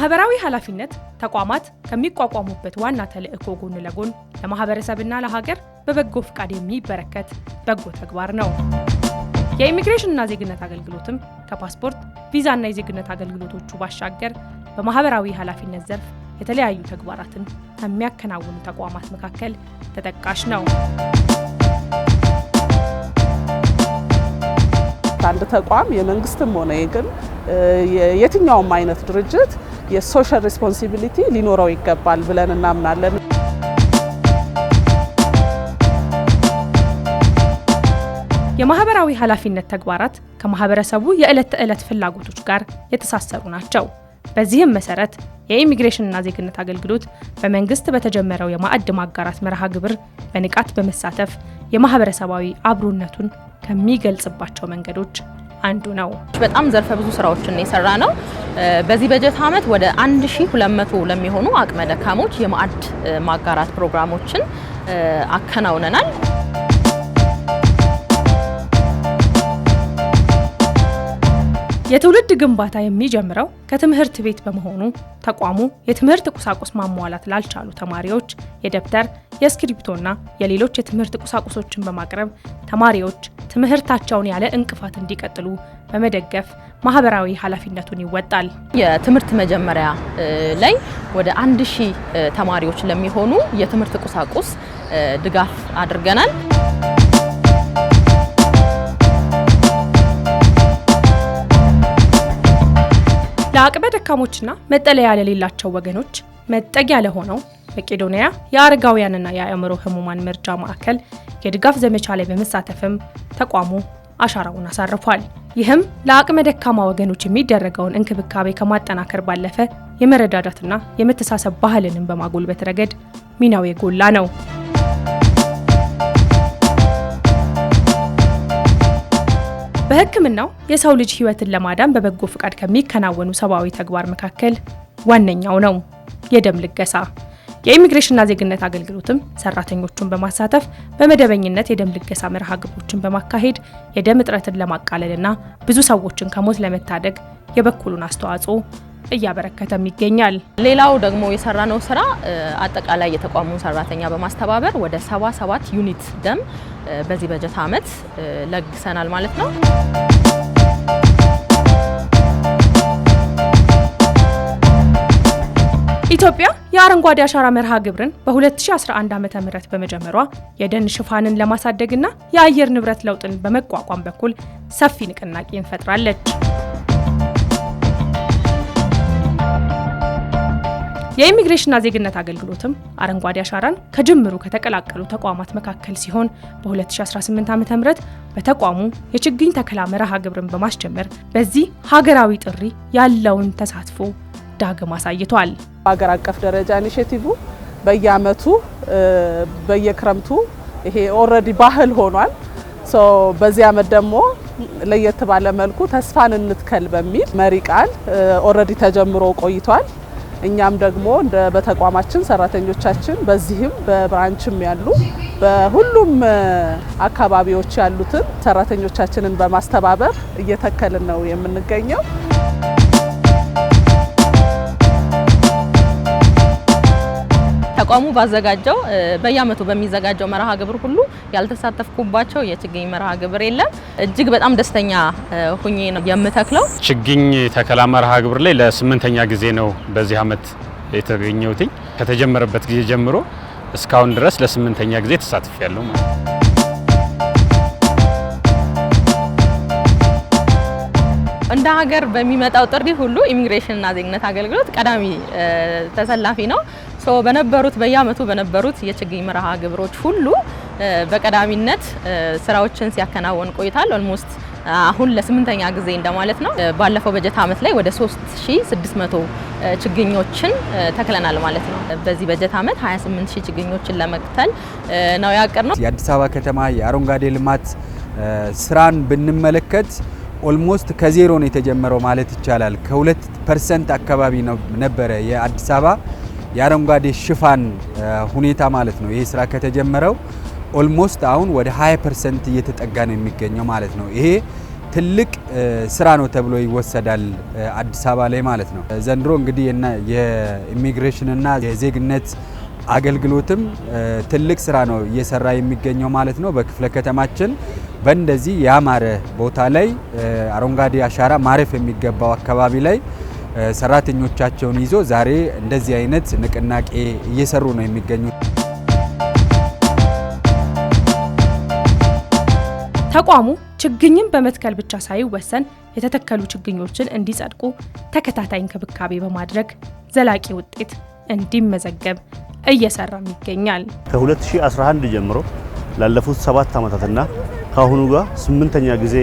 ማህበራዊ ኃላፊነት ተቋማት ከሚቋቋሙበት ዋና ተልእኮ ጎን ለጎን ለማህበረሰብና ለሀገር በበጎ ፍቃድ የሚበረከት በጎ ተግባር ነው። የኢሚግሬሽንና ዜግነት አገልግሎትም ከፓስፖርት ቪዛና የዜግነት አገልግሎቶቹ ባሻገር በማህበራዊ ኃላፊነት ዘርፍ የተለያዩ ተግባራትን ከሚያከናውኑ ተቋማት መካከል ተጠቃሽ ነው። አንድ ተቋም የመንግስትም ሆነ የግል የትኛውም አይነት ድርጅት የሶሻል ሪስፖንሲቢሊቲ ሊኖረው ይገባል ብለን እናምናለን። የማህበራዊ ኃላፊነት ተግባራት ከማህበረሰቡ የዕለት ተዕለት ፍላጎቶች ጋር የተሳሰሩ ናቸው። በዚህም መሰረት የኢሚግሬሽንና ዜግነት አገልግሎት በመንግስት በተጀመረው የማዕድ ማጋራት መርሃ ግብር በንቃት በመሳተፍ የማህበረሰባዊ አብሮነቱን ከሚገልጽባቸው መንገዶች አንዱ ነው። በጣም ዘርፈ ብዙ ስራዎችን የሰራ ነው። በዚህ በጀት ዓመት ወደ 1200 ለሚሆኑ አቅመ ደካሞች የማዕድ ማጋራት ፕሮግራሞችን አከናውነናል። የትውልድ ግንባታ የሚጀምረው ከትምህርት ቤት በመሆኑ ተቋሙ የትምህርት ቁሳቁስ ማሟላት ላልቻሉ ተማሪዎች የደብተር፣ የእስክሪብቶና የሌሎች የትምህርት ቁሳቁሶችን በማቅረብ ተማሪዎች ትምህርታቸውን ያለ እንቅፋት እንዲቀጥሉ በመደገፍ ማህበራዊ ኃላፊነቱን ይወጣል። የትምህርት መጀመሪያ ላይ ወደ 1000 ተማሪዎች ለሚሆኑ የትምህርት ቁሳቁስ ድጋፍ አድርገናል። ለአቅመ ደካሞችና መጠለያ ለሌላቸው ወገኖች መጠጊያ ለሆነው መቄዶንያ የአረጋውያንና የአእምሮ ህሙማን መርጃ ማዕከል የድጋፍ ዘመቻ ላይ በመሳተፍም ተቋሙ አሻራውን አሳርፏል። ይህም ለአቅመ ደካማ ወገኖች የሚደረገውን እንክብካቤ ከማጠናከር ባለፈ የመረዳዳትና የመተሳሰብ ባህልንም በማጎልበት ረገድ ሚናው የጎላ ነው። በሕክምናው የሰው ልጅ ህይወትን ለማዳን በበጎ ፍቃድ ከሚከናወኑ ሰብአዊ ተግባር መካከል ዋነኛው ነው የደም ልገሳ። የኢሚግሬሽንና ዜግነት አገልግሎትም ሰራተኞቹን በማሳተፍ በመደበኝነት የደም ልገሳ መርሃ ግብሮችን በማካሄድ የደም እጥረትን ለማቃለልና ብዙ ሰዎችን ከሞት ለመታደግ የበኩሉን አስተዋጽኦ እያበረከተም ይገኛል። ሌላው ደግሞ የሰራነው ስራ አጠቃላይ የተቋሙን ሰራተኛ በማስተባበር ወደ 77 ዩኒት ደም በዚህ በጀት ዓመት ለግሰናል ማለት ነው። ኢትዮጵያ የአረንጓዴ አሻራ መርሃ ግብርን በ2011 ዓ.ም በመጀመሯ የደን ሽፋንን ለማሳደግና የአየር ንብረት ለውጥን በመቋቋም በኩል ሰፊ ንቅናቄን ፈጥራለች። የኢሚግሬሽንና ዜግነት አገልግሎትም አረንጓዴ አሻራን ከጅምሩ ከተቀላቀሉ ተቋማት መካከል ሲሆን በ2018 ዓ.ም በተቋሙ የችግኝ ተከላ መርሃ ግብርን በማስጀመር በዚህ ሀገራዊ ጥሪ ያለውን ተሳትፎ ዳግም አሳይቷል። በሀገር አቀፍ ደረጃ ኢኒሼቲቭ በየአመቱ በየክረምቱ ይሄ ኦልሬዲ ባህል ሆኗል። በዚህ አመት ደግሞ ለየት ባለ መልኩ ተስፋን እንትከል በሚል መሪ ቃል ኦልሬዲ ተጀምሮ ቆይቷል። እኛም ደግሞ በተቋማችን ሰራተኞቻችን በዚህም በብራንችም ያሉ በሁሉም አካባቢዎች ያሉትን ሰራተኞቻችንን በማስተባበር እየተከልን ነው የምንገኘው። ተቋሙ ባዘጋጀው በየአመቱ በሚዘጋጀው መርሃ ግብር ሁሉ ያልተሳተፍኩባቸው የችግኝ መርሃ ግብር የለም። እጅግ በጣም ደስተኛ ሆኜ ነው የምተክለው። ችግኝ ተከላ መርሃ ግብር ላይ ለ8ኛ ጊዜ ነው በዚህ አመት የተገኘሁት። ከተጀመረበት ጊዜ ጀምሮ እስካሁን ድረስ ለ8ኛ ጊዜ ተሳትፌያለሁ ማለት ነው። እንደ ሀገር በሚመጣው ጥሪ ሁሉ ኢሚግሬሽንና ዜግነት አገልግሎት ቀዳሚ ተሰላፊ ነው። በነበሩት በየአመቱ በነበሩት የችግኝ መርሃ ግብሮች ሁሉ በቀዳሚነት ስራዎችን ሲያከናውን ቆይቷል። ኦልሞስት አሁን ለ8ኛ ጊዜ እንደማለት ነው። ባለፈው በጀት ዓመት ላይ ወደ 3600 ችግኞችን ተክለናል ማለት ነው። በዚህ በጀት ዓመት 28000 ችግኞችን ለመትከል ነው ያቀድነው። የአዲስ አበባ ከተማ የአረንጓዴ ልማት ስራን ብንመለከት ኦልሞስት ከዜሮ ነው የተጀመረው ማለት ይቻላል። ከ2% አካባቢ ነበረ የአዲስ አበባ የአረንጓዴ ሽፋን ሁኔታ ማለት ነው። ይሄ ስራ ከተጀመረው ኦልሞስት አሁን ወደ 20% እየተጠጋ ነው የሚገኘው ማለት ነው። ይሄ ትልቅ ስራ ነው ተብሎ ይወሰዳል አዲስ አበባ ላይ ማለት ነው። ዘንድሮ እንግዲህ የኢሚግሬሽንና የዜግነት አገልግሎትም ትልቅ ስራ ነው እየሰራ የሚገኘው ማለት ነው። በክፍለ ከተማችን በእንደዚህ ያማረ ቦታ ላይ አረንጓዴ አሻራ ማረፍ የሚገባው አካባቢ ላይ ሰራተኞቻቸውን ይዞ ዛሬ እንደዚህ አይነት ንቅናቄ እየሰሩ ነው የሚገኙት። ተቋሙ ችግኝን በመትከል ብቻ ሳይወሰን የተተከሉ ችግኞችን እንዲጸድቁ ተከታታይ እንክብካቤ በማድረግ ዘላቂ ውጤት እንዲመዘገብ እየሰራም ይገኛል። ከ2011 ጀምሮ ላለፉት 7 ዓመታትና ካሁኑ ጋር 8ኛ ጊዜ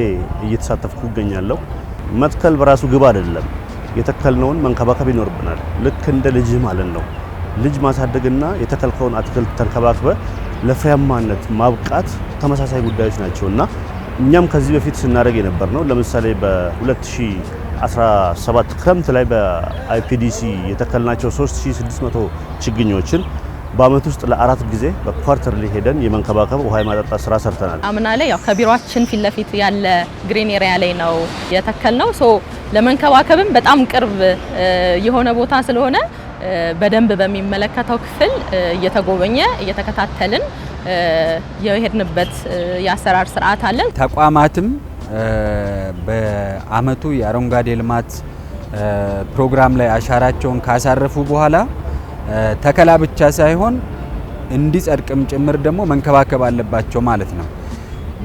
እየተሳተፍኩ እገኛለሁ። መትከል በራሱ ግብ አይደለም፣ የተከልነውን መንከባከብ ይኖርብናል። ልክ እንደ ልጅ ማለት ነው። ልጅ ማሳደግና የተከልከውን አትክልት ተንከባክበ ለፍሬያማነት ማብቃት ተመሳሳይ ጉዳዮች ናቸውና እኛም ከዚህ በፊት ስናደርግ የነበር ነው። ለምሳሌ በ2017 ክረምት ላይ በአይፒዲሲ የተከልናቸው 3600 ችግኞችን በአመት ውስጥ ለ4 ጊዜ በኳርተርሊ ሄደን የመንከባከብ ውሃ የማጠጣት ስራ ሰርተናል። አምና ላይ ያው ከቢሮአችን ፊት ለፊት ያለ ግሪን ኤሪያ ላይ ነው የተከልነው። ለመንከባከብም በጣም ቅርብ የሆነ ቦታ ስለሆነ በደንብ በሚመለከተው ክፍል እየተጎበኘ እየተከታተልን የሄድንበት የአሰራር ስርዓት አለ። ተቋማትም በአመቱ የአረንጓዴ ልማት ፕሮግራም ላይ አሻራቸውን ካሳረፉ በኋላ ተከላ ብቻ ሳይሆን እንዲጸድቅም ጭምር ደግሞ መንከባከብ አለባቸው ማለት ነው።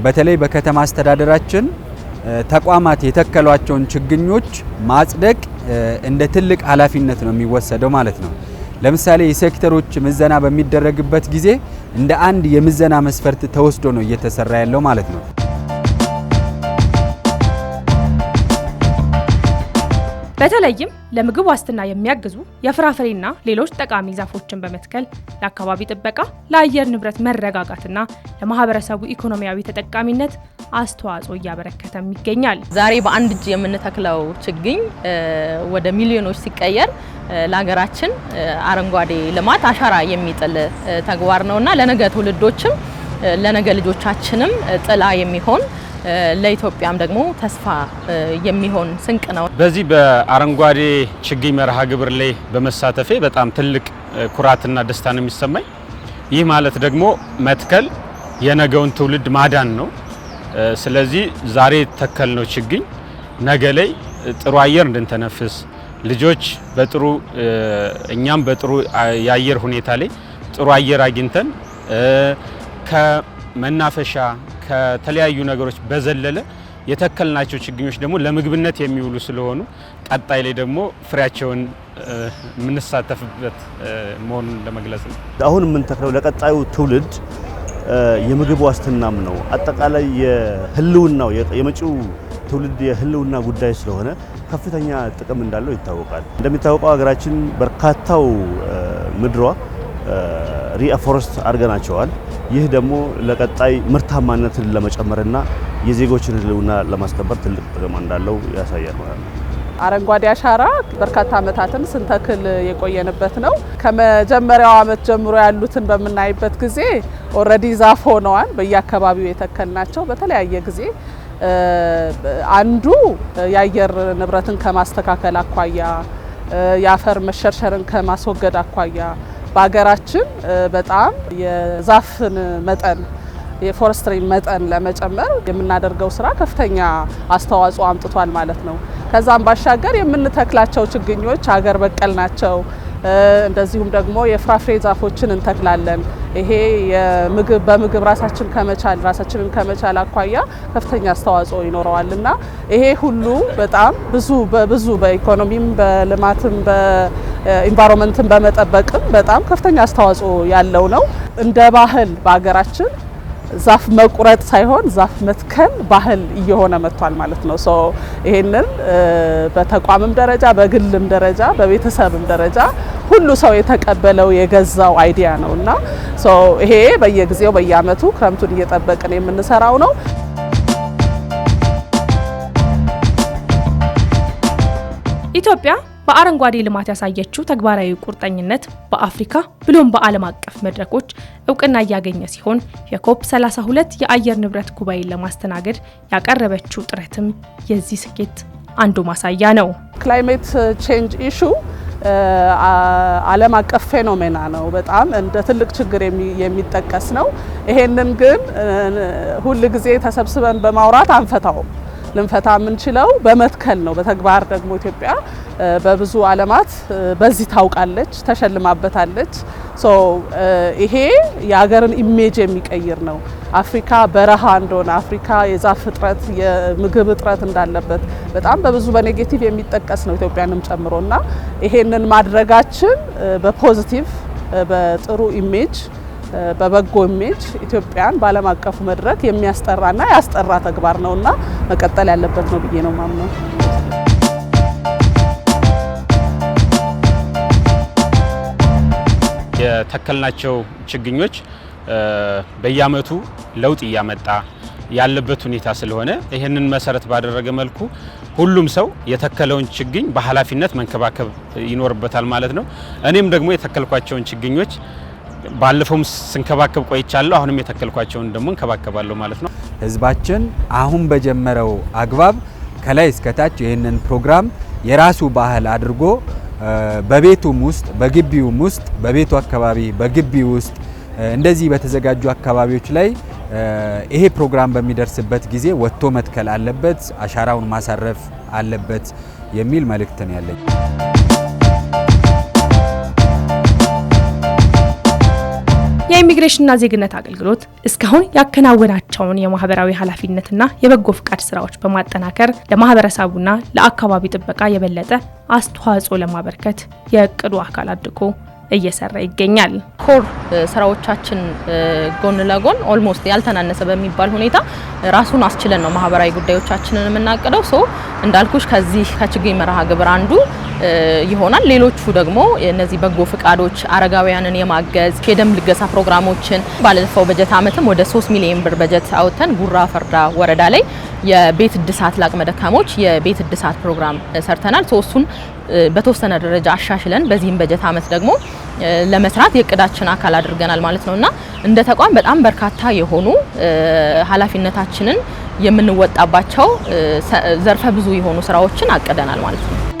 በተለይ በከተማ አስተዳደራችን ተቋማት የተከሏቸውን ችግኞች ማጽደቅ እንደ ትልቅ ኃላፊነት ነው የሚወሰደው ማለት ነው። ለምሳሌ የሴክተሮች ምዘና በሚደረግበት ጊዜ እንደ አንድ የምዘና መስፈርት ተወስዶ ነው እየተሰራ ያለው ማለት ነው። በተለይም ለምግብ ዋስትና የሚያግዙ የፍራፍሬና ሌሎች ጠቃሚ ዛፎችን በመትከል ለአካባቢ ጥበቃ፣ ለአየር ንብረት መረጋጋትና ለማህበረሰቡ ኢኮኖሚያዊ ተጠቃሚነት አስተዋጽኦ እያበረከተም ይገኛል። ዛሬ በአንድ እጅ የምንተክለው ችግኝ ወደ ሚሊዮኖች ሲቀየር ለሀገራችን አረንጓዴ ልማት አሻራ የሚጥል ተግባር ነውና ለነገ ትውልዶችም ለነገ ልጆቻችንም ጥላ የሚሆን ለኢትዮጵያም ደግሞ ተስፋ የሚሆን ስንቅ ነው። በዚህ በአረንጓዴ ችግኝ መርሃ ግብር ላይ በመሳተፌ በጣም ትልቅ ኩራትና ደስታ ነው የሚሰማኝ። ይህ ማለት ደግሞ መትከል የነገውን ትውልድ ማዳን ነው። ስለዚህ ዛሬ የተከልነው ችግኝ ነገ ላይ ጥሩ አየር እንድንተነፍስ ልጆች በጥሩ እኛም በጥሩ የአየር ሁኔታ ላይ ጥሩ አየር አግኝተን ከመናፈሻ ከተለያዩ ነገሮች በዘለለ የተከልናቸው ችግኞች ደግሞ ለምግብነት የሚውሉ ስለሆኑ ቀጣይ ላይ ደግሞ ፍሬያቸውን የምንሳተፍበት መሆኑን ለመግለጽ ነው። አሁን የምንተክለው ለቀጣዩ ትውልድ የምግብ ዋስትናም ነው። አጠቃላይ የህልውናው የመጪው ትውልድ የህልውና ጉዳይ ስለሆነ ከፍተኛ ጥቅም እንዳለው ይታወቃል። እንደሚታወቀው ሀገራችን በርካታው ምድሯ ሪአፎረስት አድርገናቸዋል። ይህ ደግሞ ለቀጣይ ምርታማነትን ለመጨመርና የዜጎችን ህልውና ለማስከበር ትልቅ ጥቅም እንዳለው ያሳያል ማለት ነው። አረንጓዴ አሻራ በርካታ ዓመታትን ስንተክል የቆየንበት ነው። ከመጀመሪያው ዓመት ጀምሮ ያሉትን በምናይበት ጊዜ ኦልሬዲ ዛፍ ሆነዋል። በየአካባቢው የተከልናቸው በተለያየ ጊዜ አንዱ የአየር ንብረትን ከማስተካከል አኳያ፣ የአፈር መሸርሸርን ከማስወገድ አኳያ በሀገራችን በጣም የዛፍን መጠን የፎረስትሪ መጠን ለመጨመር የምናደርገው ስራ ከፍተኛ አስተዋጽኦ አምጥቷል ማለት ነው። ከዛም ባሻገር የምንተክላቸው ችግኞች ሀገር በቀል ናቸው። እንደዚሁም ደግሞ የፍራፍሬ ዛፎችን እንተክላለን። ይሄ በምግብ ራሳችንን ከመቻል አኳያ ከፍተኛ አስተዋጽኦ ይኖረዋልና ይሄ ሁሉ በጣም ብዙ በኢኮኖሚም በልማትም በኢንቫይሮንመንትን በመጠበቅም በጣም ከፍተኛ አስተዋጽኦ ያለው ነው። እንደ ባህል በሀገራችን ዛፍ መቁረጥ ሳይሆን ዛፍ መትከል ባህል እየሆነ መጥቷል ማለት ነው። ይሄንን በተቋምም ደረጃ በግልም ደረጃ በቤተሰብም ደረጃ ሁሉ ሰው የተቀበለው የገዛው አይዲያ ነውና ይሄ በየጊዜው በየአመቱ ክረምቱን እየጠበቅን የምንሰራው ነው። ኢትዮጵያ በአረንጓዴ ልማት ያሳየችው ተግባራዊ ቁርጠኝነት በአፍሪካ ብሎም በዓለም አቀፍ መድረኮች እውቅና እያገኘ ሲሆን የኮፕ 32 የአየር ንብረት ጉባኤን ለማስተናገድ ያቀረበችው ጥረትም የዚህ ስኬት አንዱ ማሳያ ነው። ክላይሜት ቼንጅ ኢሹ ዓለም አቀፍ ፌኖሜና ነው። በጣም እንደ ትልቅ ችግር የሚጠቀስ ነው። ይሄንን ግን ሁል ጊዜ ተሰብስበን በማውራት አንፈታውም። ልንፈታ የምንችለው በመትከል ነው። በተግባር ደግሞ ኢትዮጵያ በብዙ ዓለማት በዚህ ታውቃለች፣ ተሸልማበታለች። ይሄ የሀገርን ኢሜጅ የሚቀይር ነው። አፍሪካ በረሃ እንደሆነ፣ አፍሪካ የዛፍ እጥረት፣ የምግብ እጥረት እንዳለበት በጣም በብዙ በኔጌቲቭ የሚጠቀስ ነው ኢትዮጵያንም ጨምሮና ይሄንን ማድረጋችን በፖዚቲቭ በጥሩ ኢሜጅ በበጎ ኢሜጅ ኢትዮጵያን በዓለም አቀፉ መድረክ የሚያስጠራና ያስጠራ ተግባር ነውና መቀጠል ያለበት ነው ብዬ ነው ማምነው። የተከልናቸው ችግኞች በየዓመቱ ለውጥ እያመጣ ያለበት ሁኔታ ስለሆነ ይህንን መሰረት ባደረገ መልኩ ሁሉም ሰው የተከለውን ችግኝ በኃላፊነት መንከባከብ ይኖርበታል ማለት ነው። እኔም ደግሞ የተከልኳቸውን ችግኞች ባለፈውም ስንከባከብ ቆይቻለሁ። አሁንም የተከልኳቸውን ደግሞ እንከባከባለሁ ማለት ነው። ህዝባችን አሁን በጀመረው አግባብ ከላይ እስከታች ይህንን ፕሮግራም የራሱ ባህል አድርጎ በቤቱም ውስጥ በግቢውም ውስጥ በቤቱ አካባቢ በግቢው ውስጥ እንደዚህ በተዘጋጁ አካባቢዎች ላይ ይሄ ፕሮግራም በሚደርስበት ጊዜ ወጥቶ መትከል አለበት፣ አሻራውን ማሳረፍ አለበት የሚል መልእክት ነው ያለኝ። የኢሚግሬሽንና ዜግነት አገልግሎት እስካሁን ያከናወናቸውን የማህበራዊ ኃላፊነትና የበጎ ፍቃድ ስራዎች በማጠናከር ለማህበረሰቡና ለአካባቢ ጥበቃ የበለጠ አስተዋጽኦ ለማበርከት የእቅዱ አካል አድርጎ እየሰራ ይገኛል። ኮር ስራዎቻችን ጎን ለጎን ኦልሞስት ያልተናነሰ በሚባል ሁኔታ ራሱን አስችለን ነው ማህበራዊ ጉዳዮቻችንን የምናቅደው። እንዳልኩሽ ከዚህ ከችግኝ መርሃ ግብር አንዱ ይሆናል። ሌሎቹ ደግሞ እነዚህ በጎ ፍቃዶች አረጋውያንን የማገዝ የደም ልገሳ ፕሮግራሞችን ባለፈው በጀት ዓመትም ወደ 3 ሚሊዮን ብር በጀት አውጥተን ጉራ ፈርዳ ወረዳ ላይ የቤት እድሳት ለአቅመ ደካሞች የቤት እድሳት ፕሮግራም ሰርተናል። እሱን በተወሰነ ደረጃ አሻሽለን በዚህም በጀት ዓመት ደግሞ ለመስራት የእቅዳችን አካል አድርገናል ማለት ነውና እንደ ተቋም በጣም በርካታ የሆኑ ኃላፊነታችንን የምንወጣባቸው ዘርፈ ብዙ የሆኑ ስራዎችን አቅደናል ማለት ነው።